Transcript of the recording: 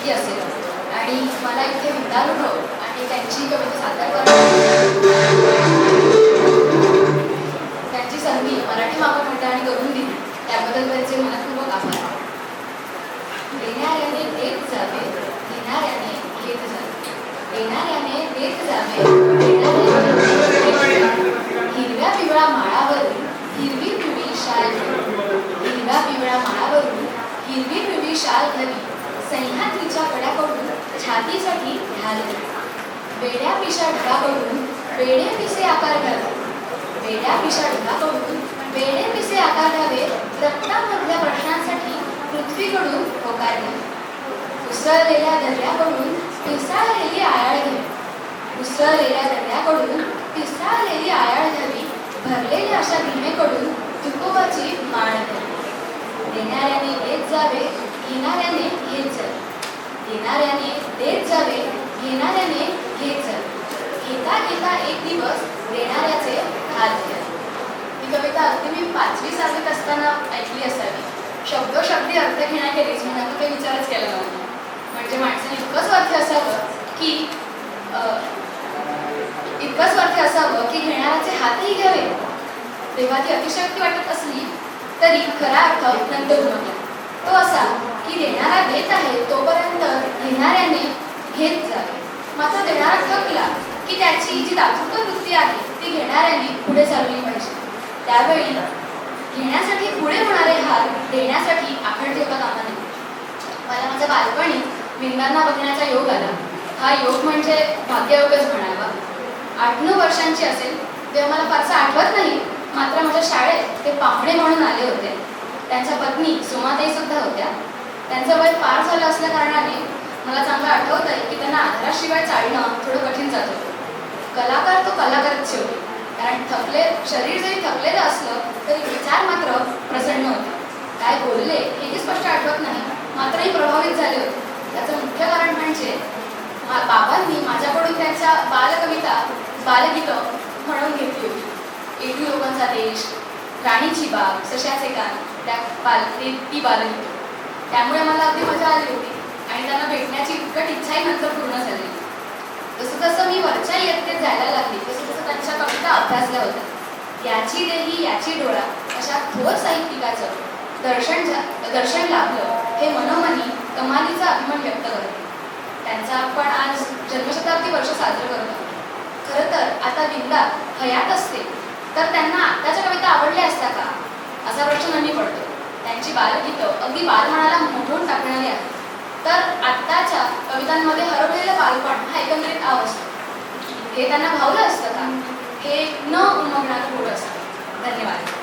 नक्की असेल आणि मला इथे विंदानुभव आणि त्यांची कविता सादर करण्याची त्यांची संधी मराठी मागणी करून दिली त्याबद्दल त्यांचे मनपूर्वक आभार. देणाऱ्याने देत जावे, घेणाऱ्याने घेत जावे. देणाऱ्याने देत जावे, हिरव्या पिवळ्या माळावरून हिरवी पिवळी शाल घरी. हिरव्या पिवळ्या माळावरून हिरवी पिवळी शाल घरी. सह्याद्रीच्या कड्याकडून छातीसाठी ढाल घरी. वेड्या पिशा ढगाकडून वेडे पिसे आकार घ्यावे. वेड्या पिशा ढगाकडून वेडे पिसे आकार घ्यावे. रक्तामधल्या प्रश्नांसाठी पृथ्वीकडून होकार घ्यावे. उसळलेल्या दर्याकडून पिसाळलेली आयाळ घ्यावी. उसळलेल्या दर्याकडून पिसाळलेली आयाळ घ्यावी. भरलेल्या अशा भीमेकडून तुकोबाची माळ घ्यावी. देणाऱ्याने देत जावे, घेणाऱ्याने घेत जावे. देणाऱ्याने देत जावे, घेणाऱ्याने घेत जावे. घेता घेता एक दिवस देणाऱ्याचे हात घ्यावे. ही कविता अगदी मी 5वी 6वीत असताना ऐकली असावी. शब्दोशब्दी अर्थ घेण्याखेरीज मी नक्की काही विचारच केला नव्हता. म्हणजे माणसाने इतकं स्वार्थी असावं की घेणाऱ्याचे हातही घ्यावे. तेव्हा ती अतिशयोक्ती वाटत असली तरी खरा अर्थ नंतर उमगला. तो असा की देणारा देत आहे तोपर्यंत घेणाऱ्याने घेत जावे. मात्र देणारा थकला की त्याची जी दातृत्व वृत्ती आहे ती घेणाऱ्याने पुढे चालवली पाहिजे. त्यावेळी घेण्यासाठी पुढे होणारे हात देण्यासाठी आखड ठेवता कामा नये. मला माझ्या बालपणी विंदांना बघण्याचा योग आला. हा योग म्हणजे भाग्ययोगच म्हणावा. 8-9 वर्षांची असेल तेव्हा मला फारसं आठवत नाही. मात्र माझ्या शाळेत ते पाहुणे म्हणून आले होते. त्यांच्या पत्नी सुमाताई सुद्धा होत्या. त्यांचं वय पार झालं असल्या कारणाने मला चांगलं आठवत आहे की त्यांना आधाराशिवाय चालणं थोडं कठीण जात होतं. कलाकार तो कलाकारच शेवटी. कारण शरीर जरी थकलेलं असलं तरी विचार मात्र प्रसन्न होते. काय बोलले हेही स्पष्ट आठवत नाही, मात्रही प्रभावित झाले होते. त्याचं मुख्य कारण म्हणजे बाबांनी माझ्याकडून त्यांच्या बालगीतं म्हणून घेतली होती. एकू लोकांचा देश, राणीची बाग, सशाचे कान, ती बालगीतं. त्यामुळे मला अगदी मजा आली होती आणि त्यांना भेटण्याची उत्कट इच्छाही नंतर पूर्ण झाली. जसं जसं मी वरच्या इयत्तेत जायला लागली तसं तसं त्यांच्या कविता अभ्यासल्या होत्या. याची देही याची डोळा अशा थोर साहित्यिकाचं दर्शन लाभलं हे मनोमनी कमालीचा अभिमान व्यक्त करते. त्यांचा आपण आज जन्मशताब्दी वर्ष साजरं करत आहोत. खरं तर आता विंदा हयात असते तर त्यांना आत्ताच्या कविता आवडल्या असत्या का असा प्रश्न नेहमी पडतो. त्यांची बालगीतं अगदी बालमनाला मोठवून टाकणारी आहेत. तर आत्ताच्या कवितांमध्ये हरवलेलं बालपण हा एकंदरीत आव असतो. हे त्यांना भावलं असतं का हे न उमगणारं पुढं असतं. धन्यवाद.